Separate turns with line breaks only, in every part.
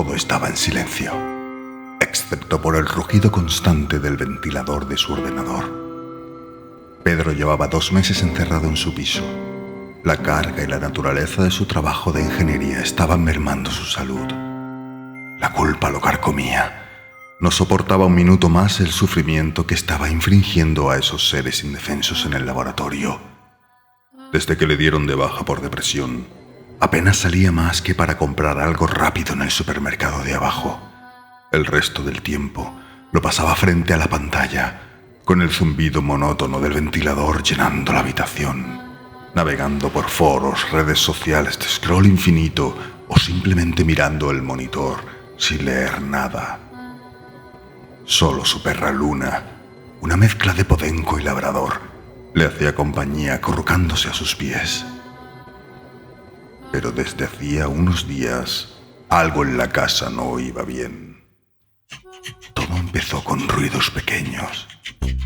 Todo estaba en silencio, excepto por el rugido constante del ventilador de su ordenador. Pedro llevaba 2 meses encerrado en su piso. La carga y la naturaleza de su trabajo de ingeniería estaban mermando su salud. La culpa lo carcomía. No soportaba un minuto más el sufrimiento que estaba infringiendo a esos seres indefensos en el laboratorio. Desde que le dieron de baja por depresión, apenas salía más que para comprar algo rápido en el supermercado de abajo. El resto del tiempo lo pasaba frente a la pantalla, con el zumbido monótono del ventilador llenando la habitación, navegando por foros, redes sociales de scroll infinito o simplemente mirando el monitor sin leer nada. Solo su perra Luna, una mezcla de podenco y labrador, le hacía compañía acurrucándose a sus pies. Pero desde hacía unos días, algo en la casa no iba bien. Todo empezó con ruidos pequeños,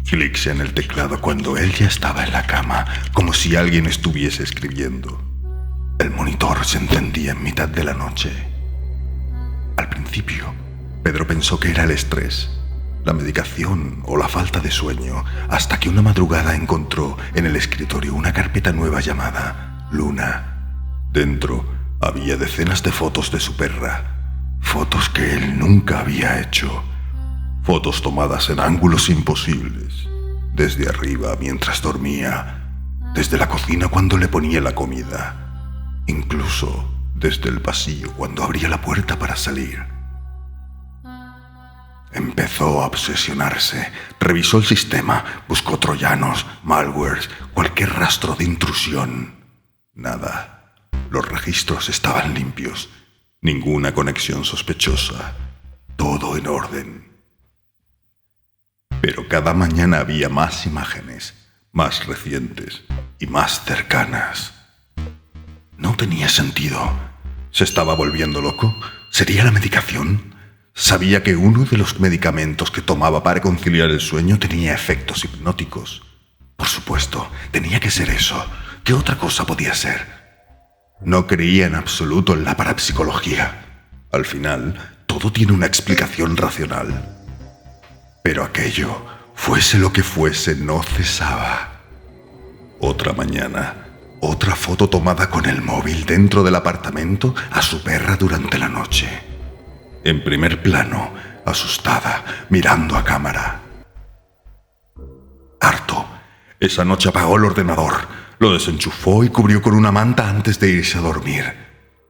clics en el teclado cuando él ya estaba en la cama, como si alguien estuviese escribiendo. El monitor se encendía en mitad de la noche. Al principio, Pedro pensó que era el estrés, la medicación o la falta de sueño, hasta que una madrugada encontró en el escritorio una carpeta nueva llamada Luna. Dentro había decenas de fotos de su perra, fotos que él nunca había hecho, fotos tomadas en ángulos imposibles, desde arriba mientras dormía, desde la cocina cuando le ponía la comida, incluso desde el pasillo cuando abría la puerta para salir. Empezó a obsesionarse, revisó el sistema, buscó troyanos, malwares, cualquier rastro de intrusión. Nada. Los registros estaban limpios, ninguna conexión sospechosa, todo en orden. Pero cada mañana había más imágenes, más recientes y más cercanas. No tenía sentido. ¿Se estaba volviendo loco? ¿Sería la medicación? Sabía que uno de los medicamentos que tomaba para conciliar el sueño tenía efectos hipnóticos. Por supuesto, tenía que ser eso. ¿Qué otra cosa podía ser? No creía en absoluto en la parapsicología. Al final, todo tiene una explicación racional. Pero aquello, fuese lo que fuese, no cesaba. Otra mañana, otra foto tomada con el móvil dentro del apartamento a su perra durante la noche. En primer plano, asustada, mirando a cámara. Harto, esa noche apagó el ordenador. Lo desenchufó y cubrió con una manta antes de irse a dormir.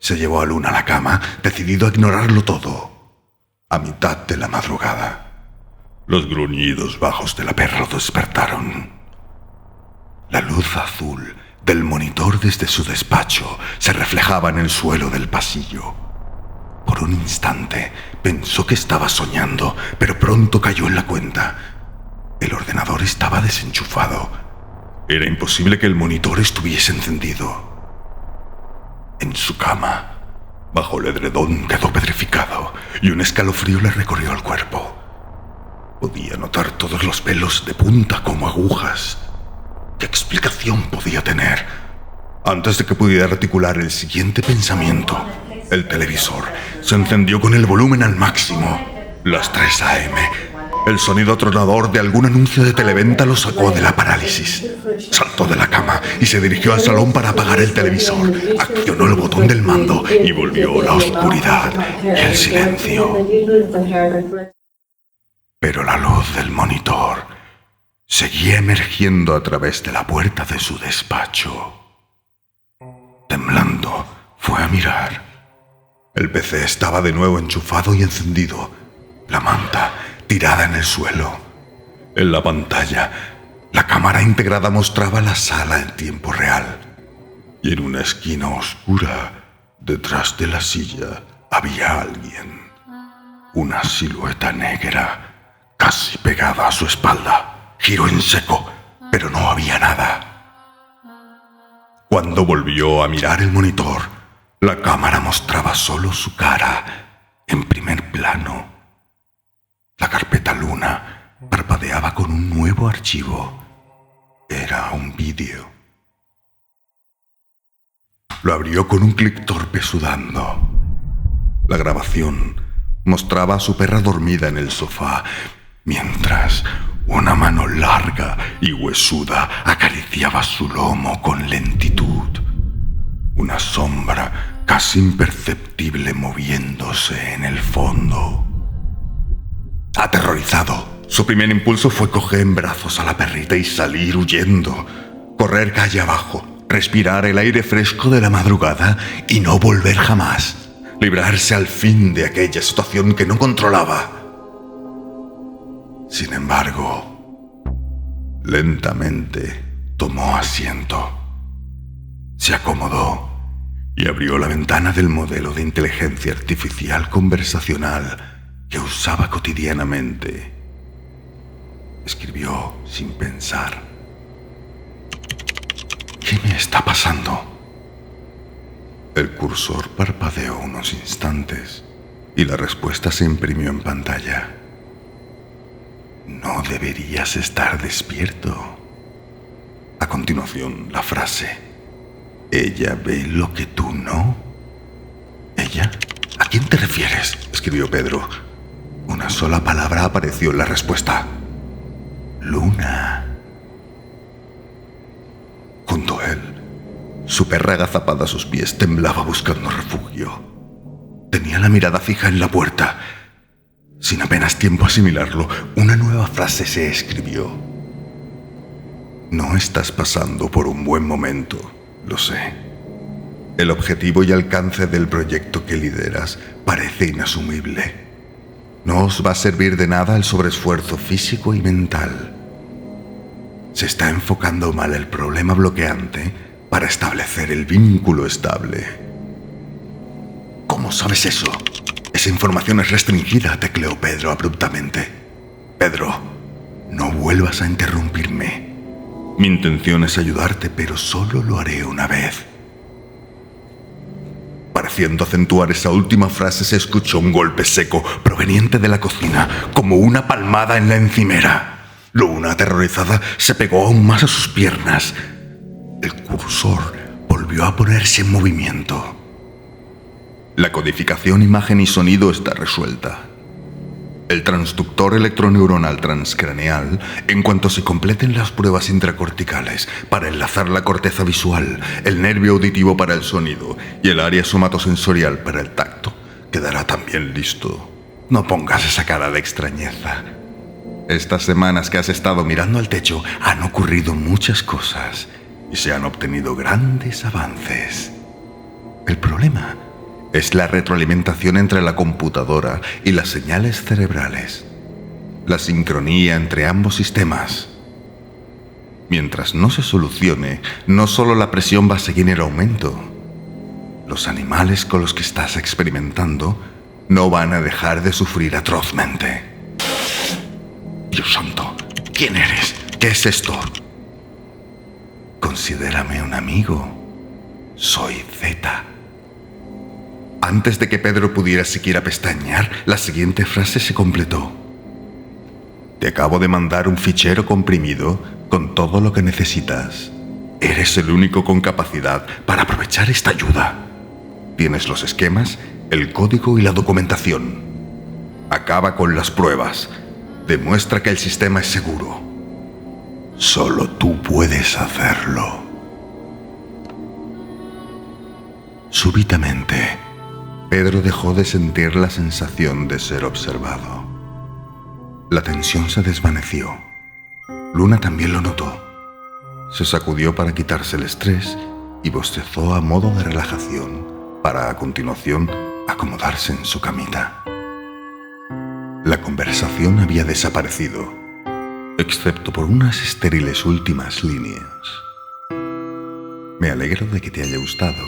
Se llevó a Luna a la cama, decidido a ignorarlo todo. A mitad de la madrugada, los gruñidos bajos de la perra lo despertaron. La luz azul del monitor desde su despacho se reflejaba en el suelo del pasillo. Por un instante pensó que estaba soñando, pero pronto cayó en la cuenta. El ordenador estaba desenchufado. Era imposible que el monitor estuviese encendido. En su cama, bajo el edredón, quedó petrificado y un escalofrío le recorrió el cuerpo. Podía notar todos los pelos de punta como agujas. ¿Qué explicación podía tener? Antes de que pudiera articular el siguiente pensamiento, el televisor se encendió con el volumen al máximo. Las 3 a.m., el sonido atronador de algún anuncio de televenta lo sacó de la parálisis. Saltó de la cama y se dirigió al salón para apagar el televisor. Accionó el botón del mando y volvió la oscuridad y el silencio. Pero la luz del monitor seguía emergiendo a través de la puerta de su despacho. Temblando, fue a mirar. El PC estaba de nuevo enchufado y encendido. La manta tirada en el suelo. En la pantalla, la cámara integrada mostraba la sala en tiempo real. Y en una esquina oscura, detrás de la silla, había alguien. Una silueta negra, casi pegada a su espalda. Giró en seco, pero no había nada. Cuando volvió a mirar el monitor, la cámara mostraba solo su cara, en primer plano. La carpeta Luna parpadeaba con un nuevo archivo. Era un vídeo. Lo abrió con un clic torpe sudando. La grabación mostraba a su perra dormida en el sofá, mientras una mano larga y huesuda acariciaba su lomo con lentitud. Una sombra casi imperceptible moviéndose en el fondo. Aterrorizado, su primer impulso fue coger en brazos a la perrita y salir huyendo. Correr calle abajo, respirar el aire fresco de la madrugada y no volver jamás. Librarse al fin de aquella situación que no controlaba. Sin embargo, lentamente tomó asiento. Se acomodó y abrió la ventana del modelo de inteligencia artificial conversacional que usaba cotidianamente. Escribió sin pensar. ¿Qué me está pasando? El cursor parpadeó unos instantes y la respuesta se imprimió en pantalla. No deberías estar despierto. A continuación, la frase. Ella ve lo que tú no. ¿Ella? ¿A quién te refieres?, escribió Pedro. Una sola palabra apareció en la respuesta. Luna. Junto a él, su perra agazapada a sus pies temblaba buscando refugio. Tenía la mirada fija en la puerta. Sin apenas tiempo a asimilarlo, una nueva frase se escribió. No estás pasando por un buen momento, lo sé. El objetivo y alcance del proyecto que lideras parece inasumible. No os va a servir de nada el sobreesfuerzo físico y mental. Se está enfocando mal el problema bloqueante para establecer el vínculo estable. ¿Cómo sabes eso? Esa información es restringida, tecleó Pedro abruptamente. Pedro, no vuelvas a interrumpirme. Mi intención es ayudarte, pero solo lo haré una vez. Pareciendo acentuar esa última frase, se escuchó un golpe seco proveniente de la cocina, como una palmada en la encimera. Luna, aterrorizada, se pegó aún más a sus piernas. El cursor volvió a ponerse en movimiento. La codificación, imagen y sonido está resuelta. El transductor electroneuronal transcraneal, en cuanto se completen las pruebas intracorticales para enlazar la corteza visual, el nervio auditivo para el sonido y el área somatosensorial para el tacto, quedará también listo. No pongas esa cara de extrañeza. Estas semanas que has estado mirando al techo han ocurrido muchas cosas y se han obtenido grandes avances. El problema es la retroalimentación entre la computadora y las señales cerebrales. La sincronía entre ambos sistemas. Mientras no se solucione, no solo la presión va a seguir en aumento. Los animales con los que estás experimentando no van a dejar de sufrir atrozmente. Dios santo, ¿quién eres? ¿Qué es esto? Considérame un amigo. Soy Z. Antes de que Pedro pudiera siquiera pestañear, la siguiente frase se completó. Te acabo de mandar un fichero comprimido con todo lo que necesitas. Eres el único con capacidad para aprovechar esta ayuda. Tienes los esquemas, el código y la documentación. Acaba con las pruebas. Demuestra que el sistema es seguro. Solo tú puedes hacerlo. Súbitamente, Pedro dejó de sentir la sensación de ser observado. La tensión se desvaneció. Luna también lo notó. Se sacudió para quitarse el estrés y bostezó a modo de relajación para, a continuación, acomodarse en su camita. La conversación había desaparecido, excepto por unas estériles últimas líneas. Me alegro de que te haya gustado.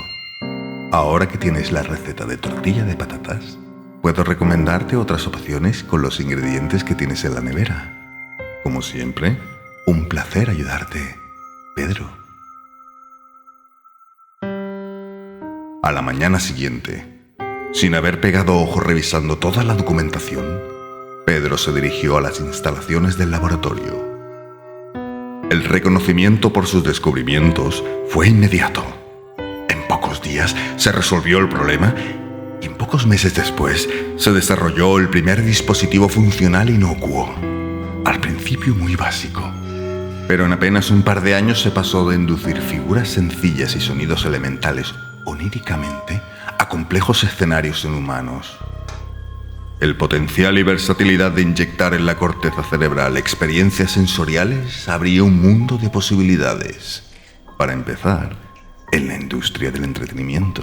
Ahora que tienes la receta de tortilla de patatas, puedo recomendarte otras opciones con los ingredientes que tienes en la nevera. Como siempre, un placer ayudarte, Pedro. A la mañana siguiente, sin haber pegado ojo revisando toda la documentación, Pedro se dirigió a las instalaciones del laboratorio. El reconocimiento por sus descubrimientos fue inmediato. En pocos días se resolvió el problema y en pocos Pocos meses después, se desarrolló el primer dispositivo funcional inocuo. Al principio muy básico, pero en apenas un par de años se pasó de inducir figuras sencillas y sonidos elementales oníricamente a complejos escenarios en humanos. El potencial y versatilidad de inyectar en la corteza cerebral experiencias sensoriales abría un mundo de posibilidades. Para empezar, en la industria del entretenimiento.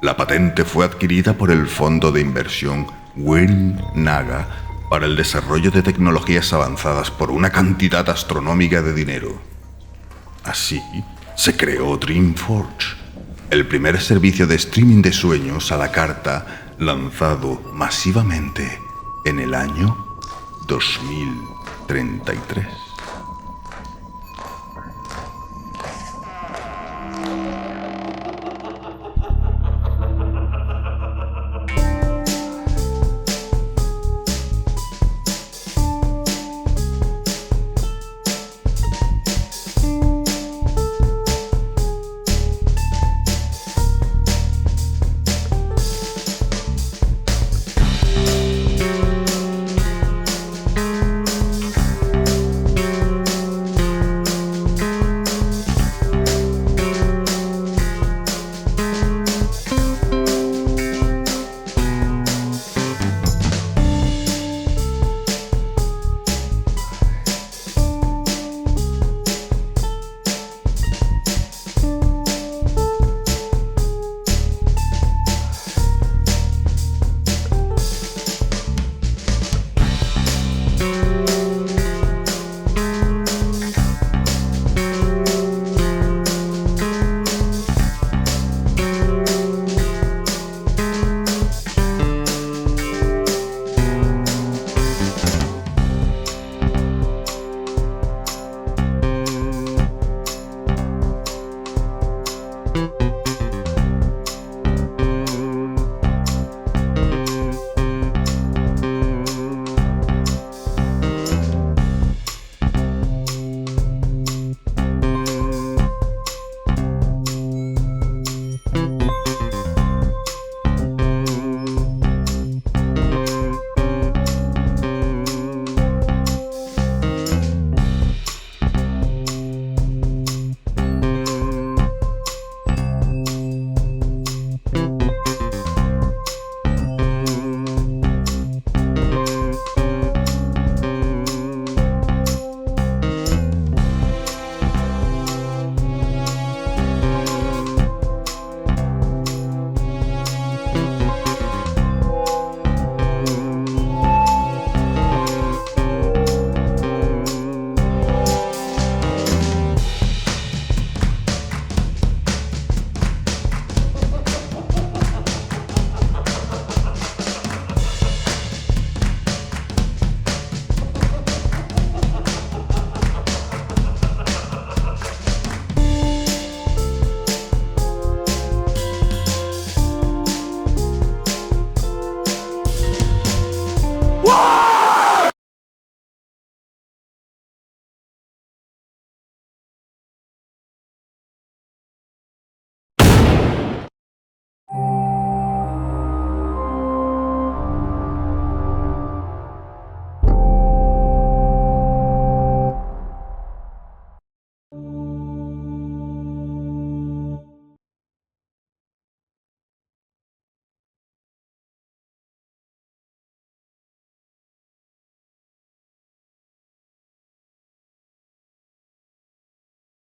La patente fue adquirida por el fondo de inversión Will Naga para el desarrollo de tecnologías avanzadas por una cantidad astronómica de dinero. Así, se creó Dreamforge, el primer servicio de streaming de sueños a la carta lanzado masivamente en el año 2033.